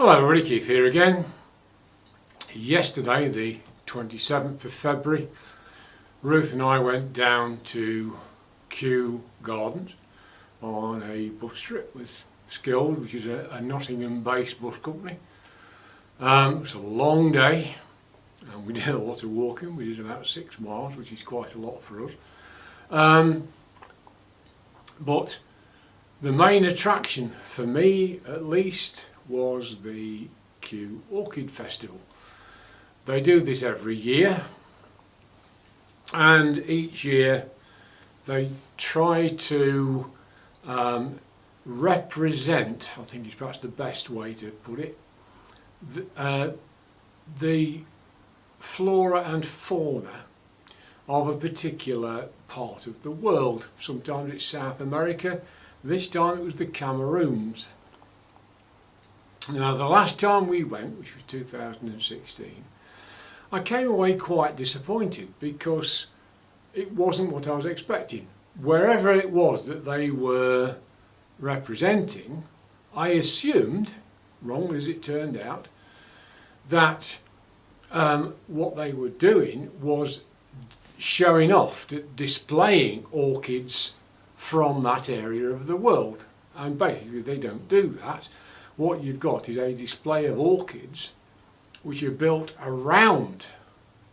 Hello everybody, Keith here again. Yesterday, the 27th of February, Ruth and I went down to Kew Gardens on a bus trip with Skilled, which is a Nottingham-based bus company. It was a long day and we did a lot of walking. We did about 6 miles, which is quite a lot for us. But the main attraction, for me at least, was the Kew Orchid Festival. They do this every year, and each year they try to represent, I think is perhaps the best way to put it, the flora and fauna of a particular part of the world. Sometimes it's South America, this time it was the Cameroons. Now the last time we went, which was 2016, I came away quite disappointed because it wasn't what I was expecting. Wherever it was that they were representing, I assumed, wrongly as it turned out, that what they were doing was showing off, displaying orchids from that area of the world. And basically they don't do that. What you've got is a display of orchids which are built around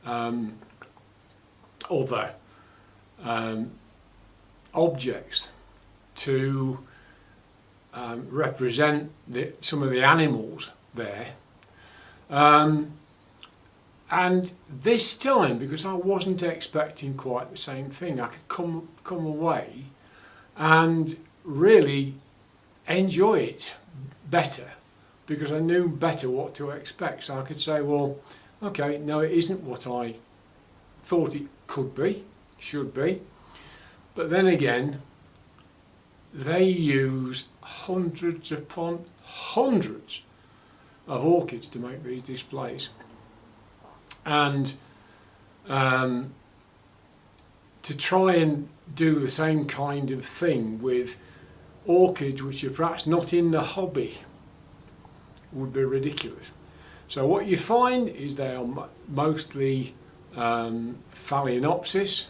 other objects to represent some of the animals there. And this time, because I wasn't expecting quite the same thing, I could come away and really enjoy it better, because I knew better what to expect. So I could say, well, okay, no, it isn't what I thought it could be, should be. But then again, they use hundreds upon hundreds of orchids to make these displays. And to try and do the same kind of thing with orchids which are perhaps not in the hobby would be ridiculous. So what you find is they are mostly Phalaenopsis.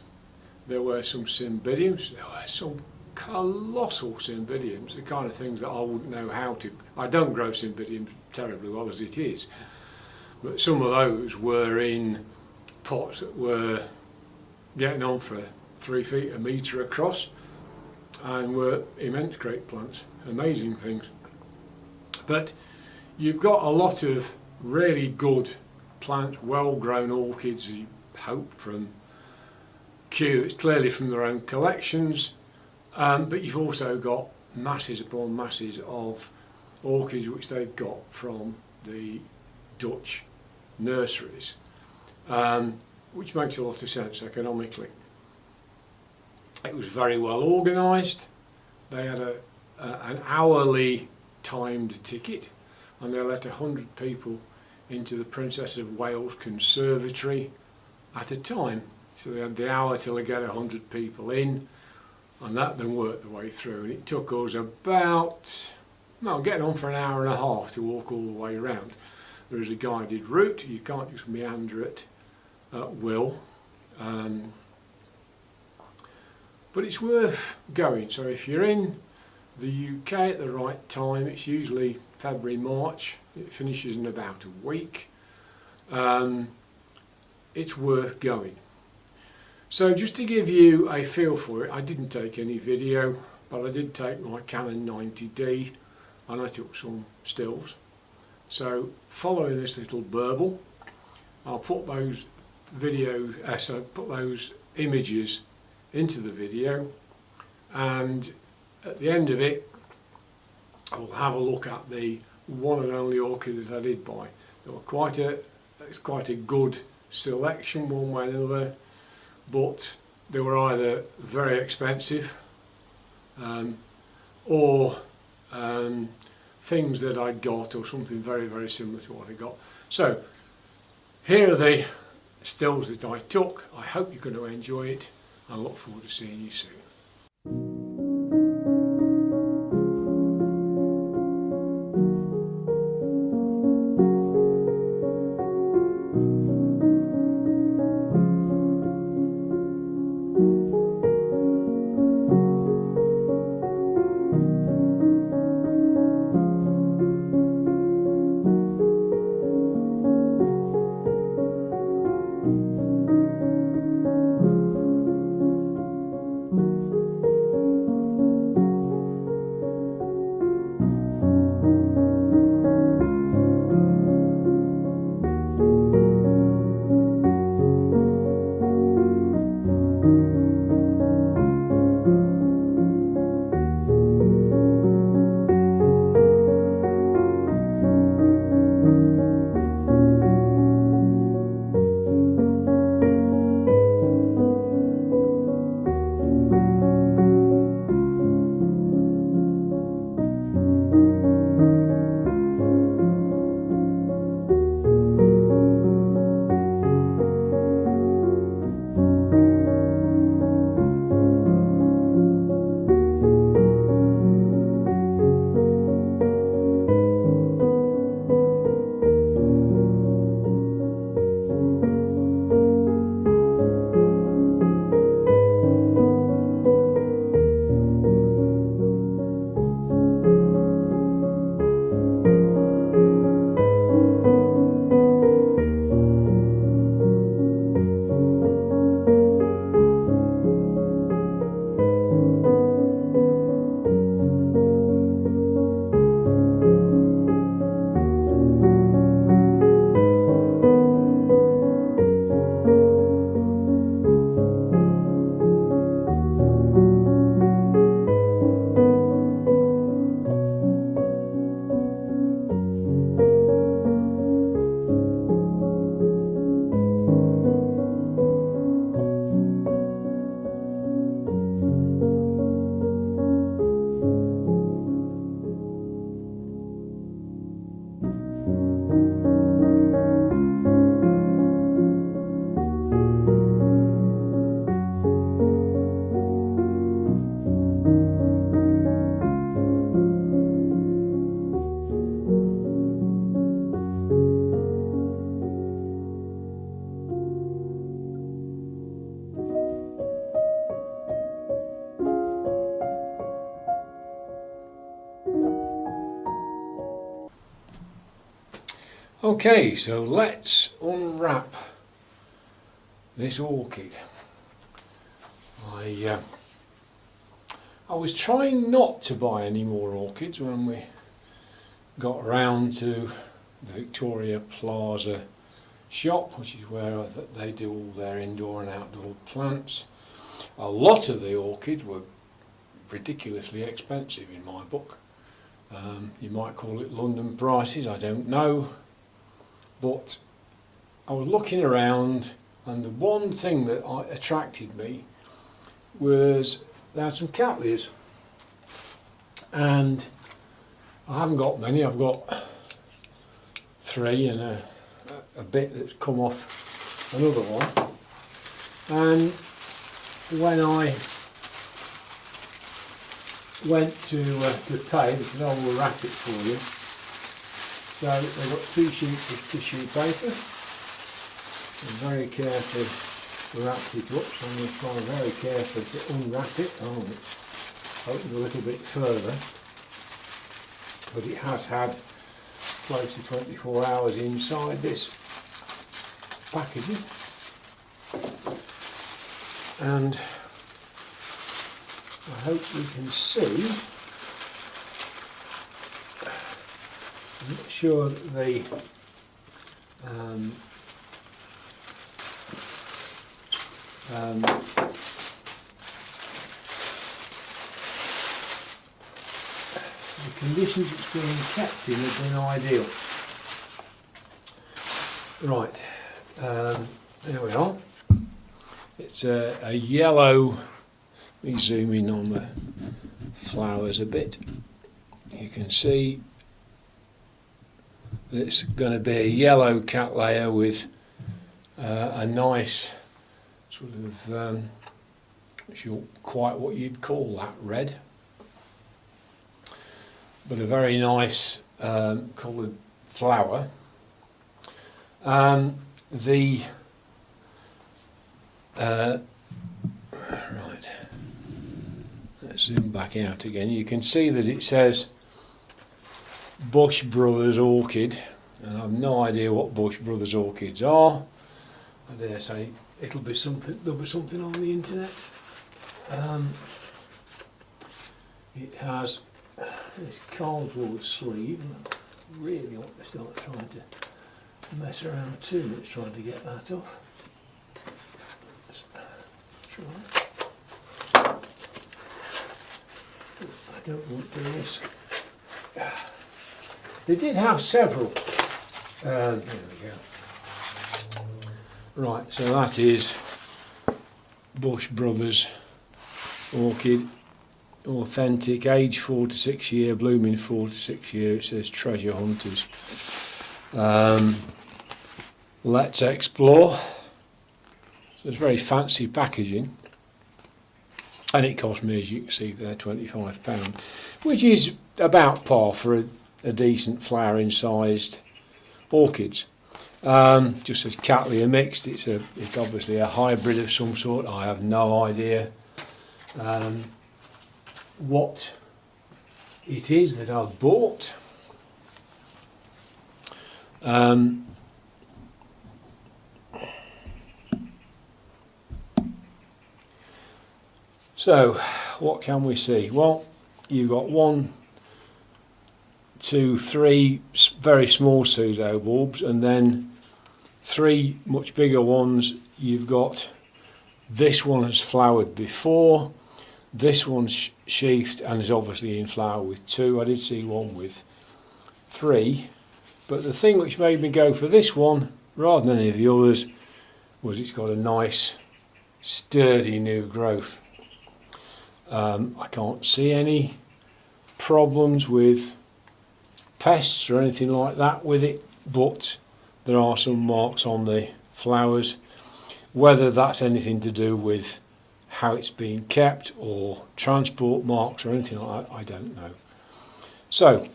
There were some Cymbidiums, there were some colossal Cymbidiums, the kind of things that I wouldn't know how to. I don't grow Cymbidiums terribly well as it is, but some of those were in pots that were getting on for 3 feet, a metre across, and were immense great plants, amazing things. But you've got a lot of really good plants, well-grown orchids, you hope, from Kew. It's clearly from their own collections, but you've also got masses upon masses of orchids which they've got from the Dutch nurseries, which makes a lot of sense economically. It was very well organised. They had an hourly timed ticket, and they let 100 people into the Princess of Wales Conservatory at a time. So they had the hour till they get 100 people in, and that then worked the way through. And it took us about, well, getting on for an hour and a half to walk all the way around. There is a guided route, you can't just meander it at will. But it's worth going. So if you're in the UK at the right time, it's usually February, March, it finishes in about a week. It's worth going. So just to give you a feel for it, I didn't take any video, but I did take my Canon 90D and I took some stills. So following this little burble, I'll put those videos, put those images into the video, and at the end of it I will have a look at the one and only orchid that I did buy. There were it's quite a good selection one way or another, but they were either very expensive or things that I'd got, or something very, very similar to what I got. So here are the stills that I took. I hope you're going to enjoy it. I look forward to seeing you soon. Okay, so let's unwrap this orchid. I was trying not to buy any more orchids when we got around to the Victoria Plaza shop, which is where they do all their indoor and outdoor plants. A lot of the orchids were ridiculously expensive in my book. You might call it London prices, I don't know. But I was looking around, and the one thing that attracted me was they had some Cattleyas. And I haven't got many, I've got 3 and a bit that's come off another one. And when I went to pay, they said, "Oh, we'll wrap it for you." So they've got 2 sheets of tissue paper. And very carefully wrapped it up, so I'm going to try very carefully to unwrap it. Oh, it's opened a little bit further, but it has had close to 24 hours inside this packaging. And I hope we can see. I'm not sure that the conditions it's being kept in have been ideal. Right, there we are. It's a yellow. Let me zoom in on the flowers a bit. You can see that it's going to be a yellow Cattleya with a nice sort of, not sure quite what you'd call that red, but a very nice coloured flower. Right, let's zoom back out again. You can see that it says Bush Brothers Orchid, and I've no idea what Bush Brothers Orchids are. I dare say there'll be something on the internet. It has this cardboard sleeve, and I really want to start trying to mess around too much trying to get that off. Let's try. I don't want to risk. They did have several. There we go. Right, so that is Bush Brothers Orchid, authentic, age 4 to 6 year, blooming 4 to 6 year. It says Treasure Hunters. Let's explore. So it's very fancy packaging, and it cost me, as you can see there, £25, which is about par for a decent flowering sized orchids. Just says Cattleya mixed. It's obviously a hybrid of some sort. I have no idea what it is that I've bought. So what can we see? Well, you've got 1, 2, 3 very small pseudobulbs, and then 3 much bigger ones. You've got this one has flowered before, this one's sheathed and is obviously in flower with 2. I did see one with 3, but the thing which made me go for this one rather than any of the others was it's got a nice sturdy new growth. I can't see any problems with pests or anything like that with it, but there are some marks on the flowers. Whether that's anything to do with how it's being kept or transport marks or anything like that, I don't know. So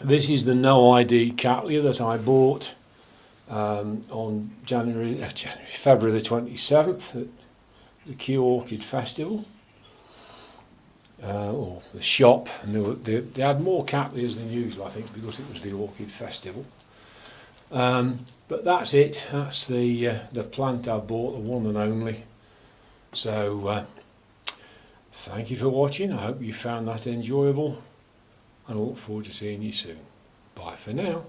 this is the no ID Cattleya that I bought on February the 27th at the Kew Orchid Festival. Or the shop, and they had more Cattleyas than usual, I think, because it was the Orchid Festival. But that's it. That's the plant I bought, the one and only. So thank you for watching. I hope you found that enjoyable, and I look forward to seeing you soon. Bye for now.